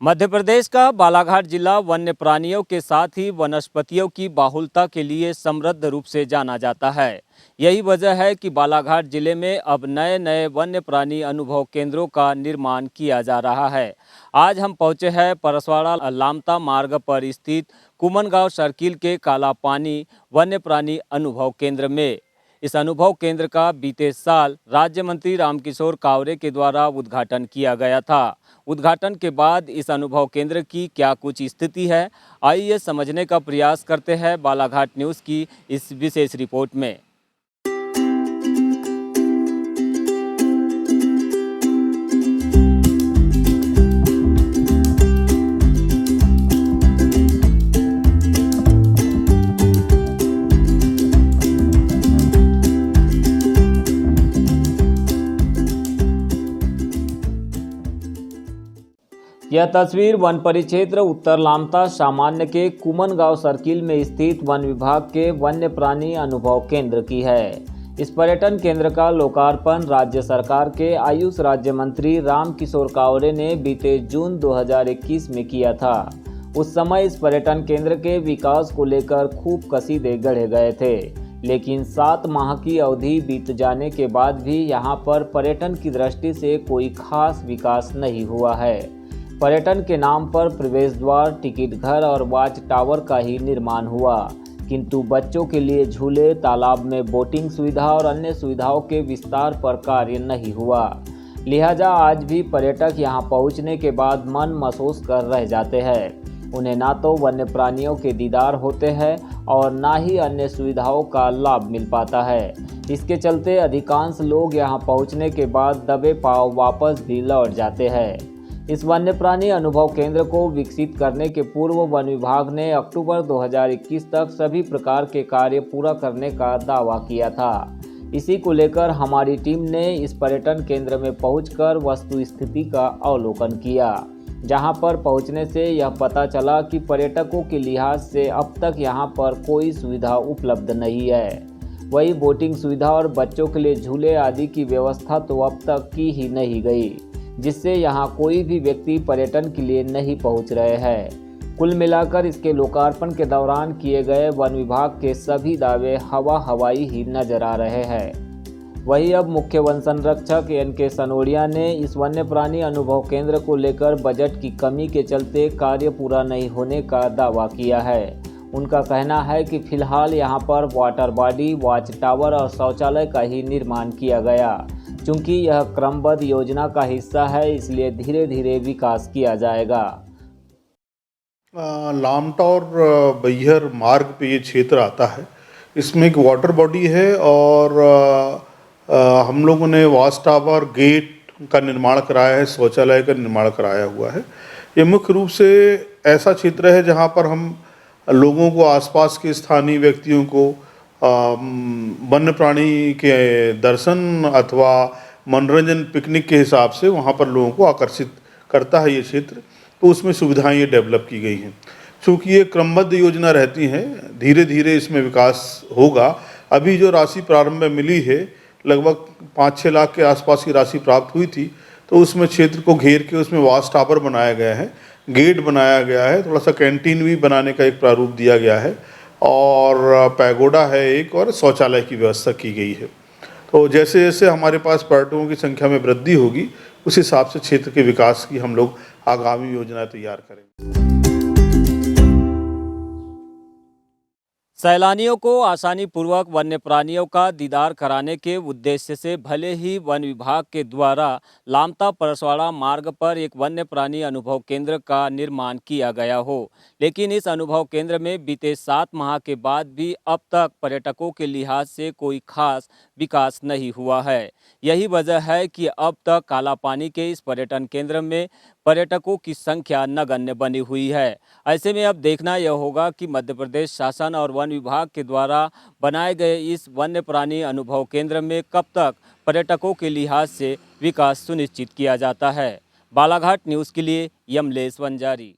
मध्य प्रदेश का बालाघाट जिला वन्य प्राणियों के साथ ही वनस्पतियों की बाहुलता के लिए समृद्ध रूप से जाना जाता है। यही वजह है कि बालाघाट जिले में अब नए नए वन्य प्राणी अनुभव केंद्रों का निर्माण किया जा रहा है। आज हम पहुंचे हैं परसवाड़ा लामता मार्ग पर स्थित कुमनगांव सर्किल के काला पानी वन्य प्राणी अनुभव केंद्र में। इस अनुभव केंद्र का बीते साल राज्य मंत्री रामकिशोर कावरे के द्वारा उद्घाटन किया गया था। उद्घाटन के बाद इस अनुभव केंद्र की क्या कुछ स्थिति है, आइए समझने का प्रयास करते हैं बालाघाट न्यूज़ की इस विशेष रिपोर्ट में। यह तस्वीर वन परिक्षेत्र उत्तर लामता सामान्य के कुमनगांव सर्किल में स्थित वन विभाग के वन्य प्राणी अनुभव केंद्र की है। इस पर्यटन केंद्र का लोकार्पण राज्य सरकार के आयुष राज्य मंत्री रामकिशोर कावरे ने बीते जून 2021 में किया था। उस समय इस पर्यटन केंद्र के विकास को लेकर खूब कसीदे गढ़े गए थे, लेकिन 7 माह की अवधि बीत जाने के बाद भी यहाँ पर पर्यटन की दृष्टि से कोई खास विकास नहीं हुआ है। पर्यटन के नाम पर प्रवेश द्वार, टिकट घर और वॉच टावर का ही निर्माण हुआ, किंतु बच्चों के लिए झूले, तालाब में बोटिंग सुविधा और अन्य सुविधाओं के विस्तार पर कार्य नहीं हुआ। लिहाजा आज भी पर्यटक यहां पहुंचने के बाद मन महसूस कर रह जाते हैं। उन्हें ना तो वन्य प्राणियों के दीदार होते हैं और ना ही अन्य सुविधाओं का लाभ मिल पाता है। इसके चलते अधिकांश लोग यहां पहुंचने के बाद दबे पांव वापस भी लौट जाते हैं। इस वन्य प्राणी अनुभव केंद्र को विकसित करने के पूर्व वन विभाग ने अक्टूबर 2021 तक सभी प्रकार के कार्य पूरा करने का दावा किया था। इसी को लेकर हमारी टीम ने इस पर्यटन केंद्र में पहुंचकर वस्तु स्थिति का अवलोकन किया, जहां पर पहुंचने से यह पता चला कि पर्यटकों के लिहाज से अब तक यहां पर कोई सुविधा उपलब्ध नहीं है। वही बोटिंग सुविधा और बच्चों के लिए झूले आदि की व्यवस्था तो अब तक की ही नहीं गई, जिससे यहाँ कोई भी व्यक्ति पर्यटन के लिए नहीं पहुँच रहे हैं। कुल मिलाकर इसके लोकार्पण के दौरान किए गए वन विभाग के सभी दावे हवाई ही नजर आ रहे हैं। वहीं अब मुख्य वन संरक्षक NK सनोडिया ने इस वन्य प्राणी अनुभव केंद्र को लेकर बजट की कमी के चलते कार्य पूरा नहीं होने का दावा किया है। उनका कहना है कि फिलहाल यहाँ पर वाटर बॉडी, वॉच टावर और शौचालय का ही निर्माण किया गया। चूँकि यह क्रमबद्ध योजना का हिस्सा है, इसलिए धीरे धीरे विकास किया जाएगा। लामटा और बैहर मार्ग पे ये क्षेत्र आता है। इसमें एक वाटर बॉडी है और हम लोगों ने वॉच टावर, गेट का निर्माण कराया है, शौचालय का निर्माण कराया हुआ है। ये मुख्य रूप से ऐसा क्षेत्र है जहाँ पर हम लोगों को, आसपास के स्थानीय व्यक्तियों को वन्य प्राणी के दर्शन अथवा मनोरंजन, पिकनिक के हिसाब से वहाँ पर लोगों को आकर्षित करता है ये क्षेत्र। तो उसमें सुविधाएं ये डेवलप की गई हैं। चूँकि ये क्रमबद्ध योजना रहती हैं, धीरे धीरे इसमें विकास होगा। अभी जो राशि प्रारंभ में मिली है, लगभग 5-6 लाख के आसपास की राशि प्राप्त हुई थी, तो उसमें क्षेत्र को घेर के उसमें वॉच टावर बनाया गया है, गेट बनाया गया है, थोड़ा सा कैंटीन भी बनाने का एक प्रारूप दिया गया है और पैगोडा है एक, और शौचालय की व्यवस्था की गई है। तो जैसे जैसे हमारे पास पर्यटकों की संख्या में वृद्धि होगी, उस हिसाब से क्षेत्र के विकास की हम लोग आगामी योजनाएं तैयार करेंगे। सैलानियों को आसानी पूर्वक वन्य प्राणियों का दीदार कराने के उद्देश्य से भले ही वन विभाग के द्वारा लामता परसवाड़ा मार्ग पर एक वन्य प्राणी अनुभव केंद्र का निर्माण किया गया हो, लेकिन इस अनुभव केंद्र में बीते 7 माह के बाद भी अब तक पर्यटकों के लिहाज से कोई खास विकास नहीं हुआ है। यही वजह है कि अब तक काला पानी के इस पर्यटन केंद्र में पर्यटकों की संख्या नगण्य बनी हुई है। ऐसे में अब देखना यह होगा कि मध्य प्रदेश शासन और वन विभाग के द्वारा बनाए गए इस वन्य प्राणी अनुभव केंद्र में कब तक पर्यटकों के लिहाज से विकास सुनिश्चित किया जाता है। बालाघाट न्यूज़ के लिए यमलेश वंजारी।